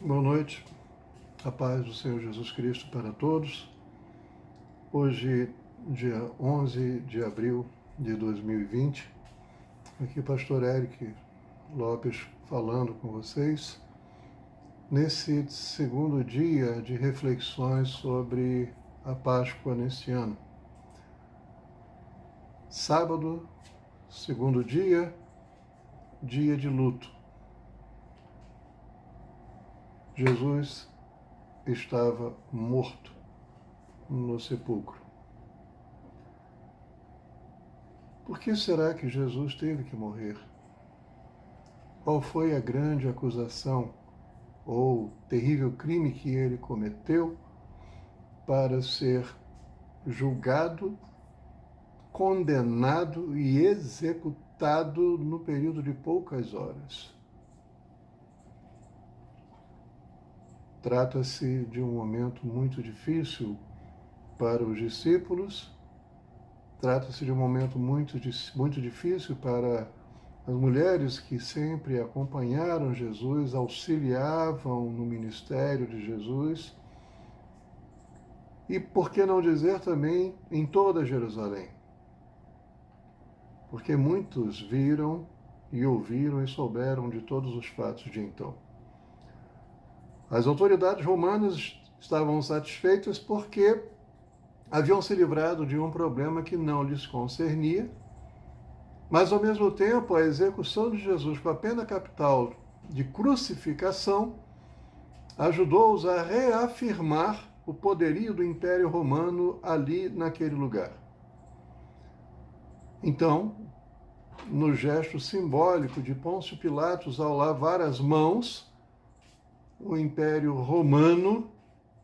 Boa noite, a paz do Senhor Jesus Cristo para todos. Hoje, dia 11 de abril de 2020, aqui Pastor Eric Lopes falando com vocês, nesse segundo dia de reflexões sobre a Páscoa neste ano. Sábado, segundo dia, dia de luto. Jesus estava morto no sepulcro. Por que será que Jesus teve que morrer? Qual foi a grande acusação ou terrível crime que ele cometeu para ser julgado, condenado e executado no período de poucas horas? Trata-se de um momento muito difícil para os discípulos, trata-se de um momento muito difícil para as mulheres que sempre acompanharam Jesus, auxiliavam no ministério de Jesus, e por que não dizer também em toda Jerusalém? Porque muitos viram e ouviram e souberam de todos os fatos de então. As autoridades romanas estavam satisfeitas porque haviam se livrado de um problema que não lhes concernia, mas ao mesmo tempo a execução de Jesus com a pena capital de crucificação ajudou-os a reafirmar o poderio do Império Romano ali naquele lugar. Então, no gesto simbólico de Pôncio Pilatos ao lavar as mãos, o Império Romano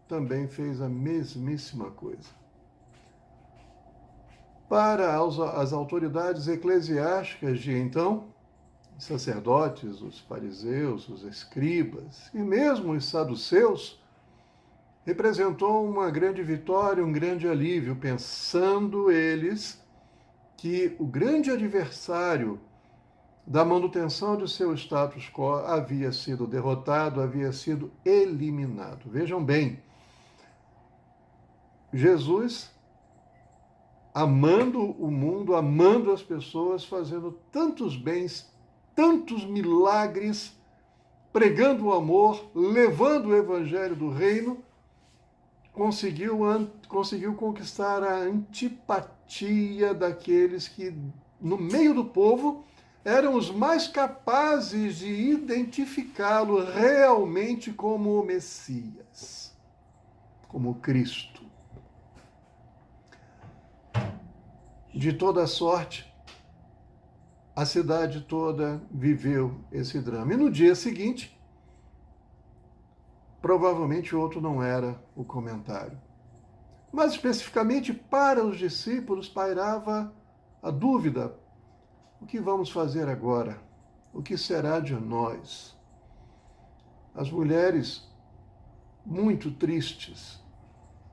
também fez a mesmíssima coisa. Para as autoridades eclesiásticas de então, os sacerdotes, os fariseus, os escribas e mesmo os saduceus, representou uma grande vitória, um grande alívio, pensando eles que o grande adversário da manutenção de seu status quo havia sido derrotado, havia sido eliminado. Vejam bem, Jesus, amando o mundo, amando as pessoas, fazendo tantos bens, tantos milagres, pregando o amor, levando o evangelho do reino, conseguiu conquistar a antipatia daqueles que, no meio do povo, eram os mais capazes de identificá-lo realmente como o Messias, como Cristo. De toda sorte, a cidade toda viveu esse drama. E no dia seguinte, provavelmente outro não era o comentário. Mas especificamente para os discípulos pairava a dúvida: o que vamos fazer agora? O que será de nós? As mulheres muito tristes.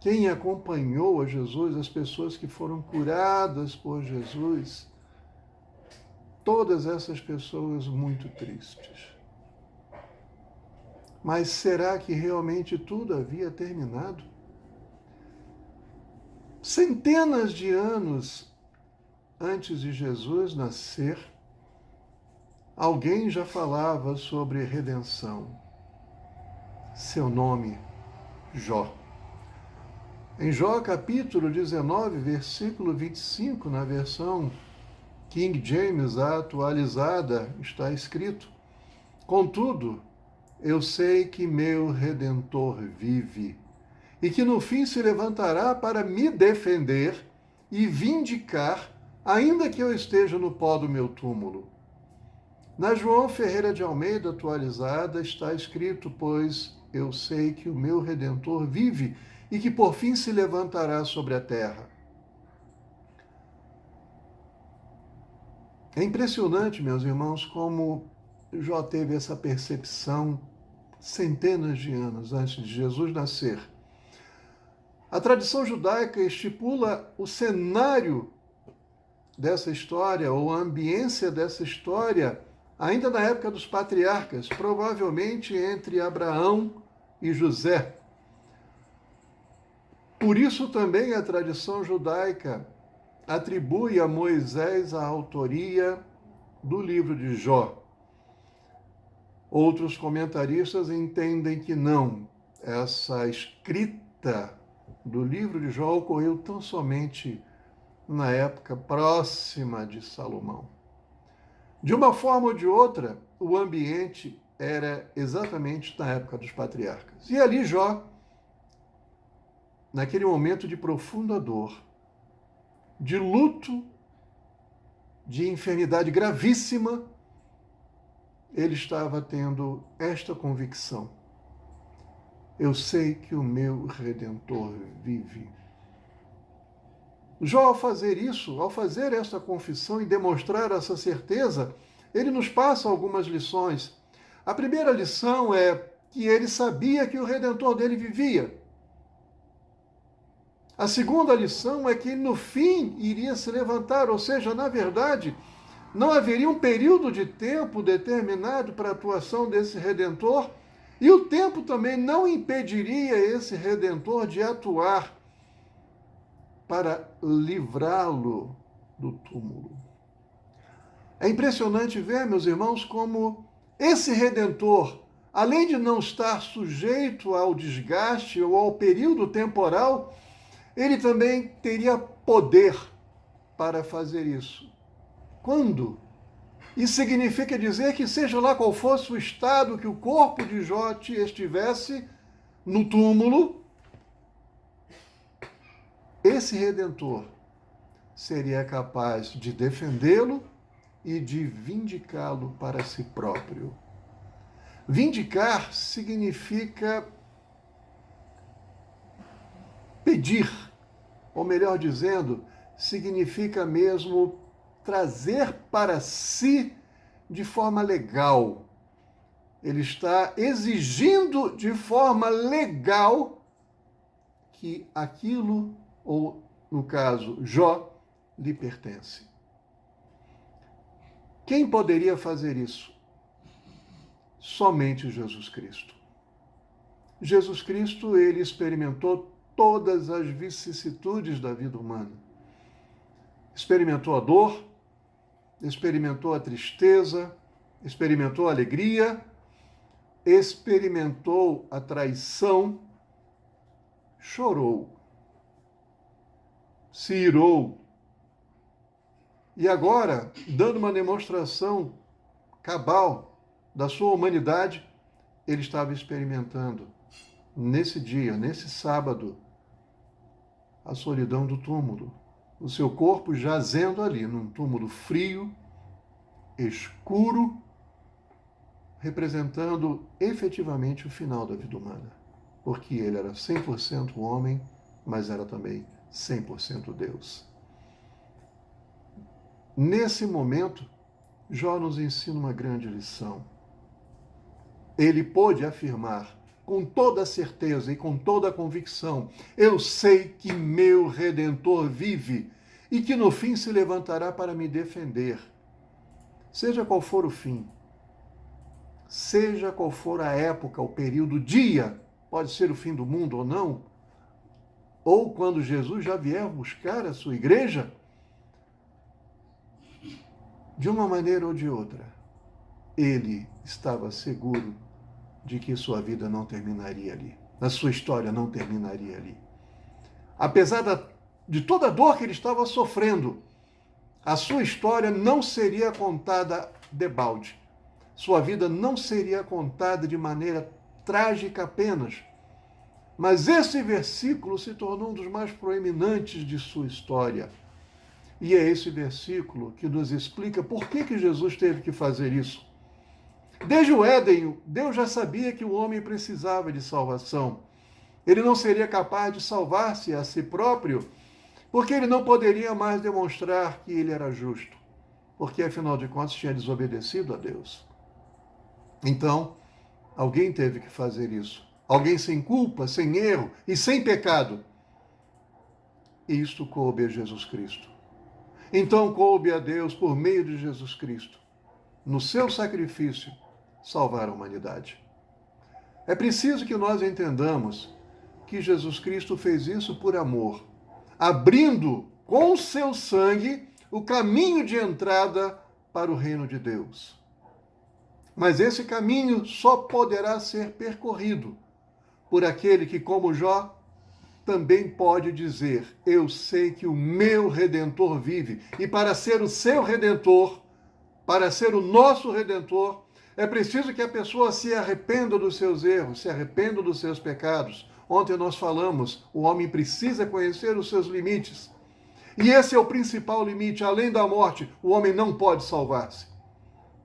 Quem acompanhou a Jesus, as pessoas que foram curadas por Jesus, todas essas pessoas muito tristes. Mas será que realmente tudo havia terminado? Centenas de anos antes de Jesus nascer, alguém já falava sobre redenção. Seu nome, Jó. Em Jó, capítulo 19, versículo 25, na versão King James atualizada, está escrito: contudo, eu sei que meu Redentor vive, e que no fim se levantará para me defender e vindicar, ainda que eu esteja no pó do meu túmulo. Na João Ferreira de Almeida atualizada está escrito: pois eu sei que o meu Redentor vive e que por fim se levantará sobre a terra. É impressionante, meus irmãos, como Jó teve essa percepção centenas de anos antes de Jesus nascer. A tradição judaica estipula o cenário dessa história, ou a ambiência dessa história, ainda na época dos patriarcas, provavelmente entre Abraão e José. Por isso também a tradição judaica atribui a Moisés a autoria do livro de Jó. Outros comentaristas entendem que não. Essa escrita do livro de Jó ocorreu tão somente na época próxima de Salomão. De uma forma ou de outra, o ambiente era exatamente na época dos patriarcas. E ali Jó, naquele momento de profunda dor, de luto, de enfermidade gravíssima, ele estava tendo esta convicção: eu sei que o meu Redentor vive. Jó, ao fazer isso, ao fazer esta confissão e demonstrar essa certeza, ele nos passa algumas lições. A primeira lição é que ele sabia que o Redentor dele vivia. A segunda lição é que ele, no fim, iria se levantar, ou seja, na verdade, não haveria um período de tempo determinado para a atuação desse Redentor, e o tempo também não impediria esse Redentor de atuar para livrá-lo do túmulo. É impressionante ver, meus irmãos, como esse Redentor, além de não estar sujeito ao desgaste ou ao período temporal, ele também teria poder para fazer isso. Quando? Isso significa dizer que, seja lá qual fosse o estado que o corpo de Jó estivesse no túmulo, esse Redentor seria capaz de defendê-lo e de vindicá-lo para si próprio. Vindicar significa pedir, ou melhor dizendo, significa mesmo trazer para si de forma legal. Ele está exigindo de forma legal que aquilo, ou no caso, Jó, lhe pertence. Quem poderia fazer isso? Somente Jesus Cristo. Jesus Cristo, ele experimentou todas as vicissitudes da vida humana. Experimentou a dor, experimentou a tristeza, experimentou a alegria, experimentou a traição, chorou, se irou. E agora, dando uma demonstração cabal da sua humanidade, ele estava experimentando, nesse dia, nesse sábado, a solidão do túmulo. O seu corpo jazendo ali, num túmulo frio, escuro, representando efetivamente o final da vida humana. Porque ele era 100% homem, mas era também 100% Deus. Nesse momento, Jó nos ensina uma grande lição. Ele pôde afirmar com toda a certeza e com toda a convicção: eu sei que meu Redentor vive e que no fim se levantará para me defender. Seja qual for o fim, seja qual for a época, o período, o dia, pode ser o fim do mundo ou não, ou quando Jesus já vier buscar a sua igreja, de uma maneira ou de outra, ele estava seguro de que sua vida não terminaria ali, a sua história não terminaria ali. Apesar de toda a dor que ele estava sofrendo, a sua história não seria contada debalde. Sua vida não seria contada de maneira trágica apenas. Mas esse versículo se tornou um dos mais proeminentes de sua história. E é esse versículo que nos explica por que Jesus teve que fazer isso. Desde o Éden, Deus já sabia que o homem precisava de salvação. Ele não seria capaz de salvar-se a si próprio, porque ele não poderia mais demonstrar que ele era justo, porque afinal de contas tinha desobedecido a Deus. Então, alguém teve que fazer isso. Alguém sem culpa, sem erro e sem pecado. E isto coube a Jesus Cristo. Então coube a Deus, por meio de Jesus Cristo, no seu sacrifício, salvar a humanidade. É preciso que nós entendamos que Jesus Cristo fez isso por amor, abrindo com seu sangue o caminho de entrada para o reino de Deus. Mas esse caminho só poderá ser percorrido por aquele que, como Jó, também pode dizer: eu sei que o meu Redentor vive. E para ser o seu Redentor, para ser o nosso Redentor, é preciso que a pessoa se arrependa dos seus erros, se arrependa dos seus pecados. Ontem nós falamos, o homem precisa conhecer os seus limites. E esse é o principal limite. Além da morte, o homem não pode salvar-se.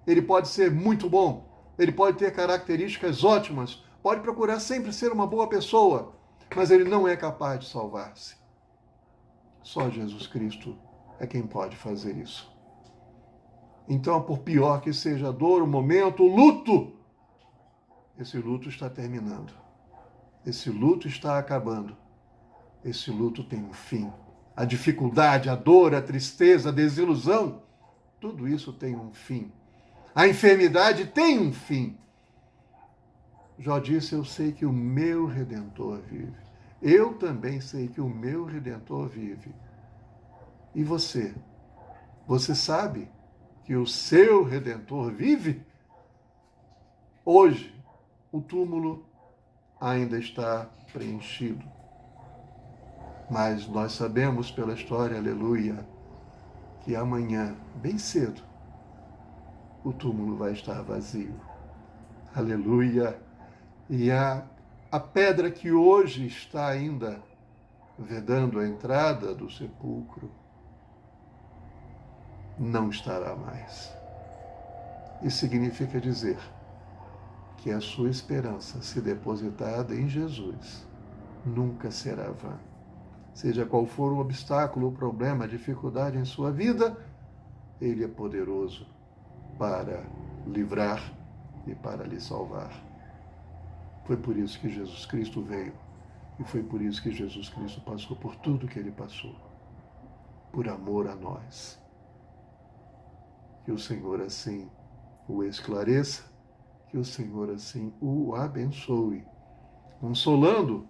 Ele pode ser muito bom, ele pode ter características ótimas, pode procurar sempre ser uma boa pessoa, mas ele não é capaz de salvar-se. Só Jesus Cristo é quem pode fazer isso. Então, por pior que seja a dor, o momento, o luto, esse luto está terminando. Esse luto está acabando. Esse luto tem um fim. A dificuldade, a dor, a tristeza, a desilusão, tudo isso tem um fim. A enfermidade tem um fim. Jó disse: eu sei que o meu Redentor vive. Eu também sei que o meu Redentor vive. E você? Você sabe que o seu Redentor vive? Hoje, o túmulo ainda está preenchido. Mas nós sabemos pela história, aleluia, que amanhã, bem cedo, o túmulo vai estar vazio. Aleluia. E a pedra que hoje está ainda vedando a entrada do sepulcro não estará mais. Isso significa dizer que a sua esperança, se depositada em Jesus, nunca será vã. Seja qual for o obstáculo, o problema, a dificuldade em sua vida, Ele é poderoso para livrar e para lhe salvar. Foi por isso que Jesus Cristo veio. E foi por isso que Jesus Cristo passou por tudo que Ele passou. Por amor a nós. Que o Senhor assim o esclareça, que o Senhor assim o abençoe, consolando,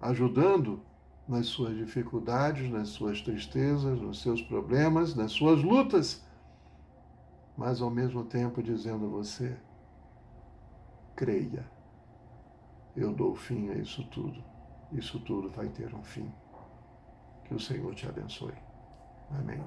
ajudando nas suas dificuldades, nas suas tristezas, nos seus problemas, nas suas lutas, mas ao mesmo tempo dizendo a você: creia, eu dou fim a isso tudo. Isso tudo vai ter um fim. Que o Senhor te abençoe. Amém.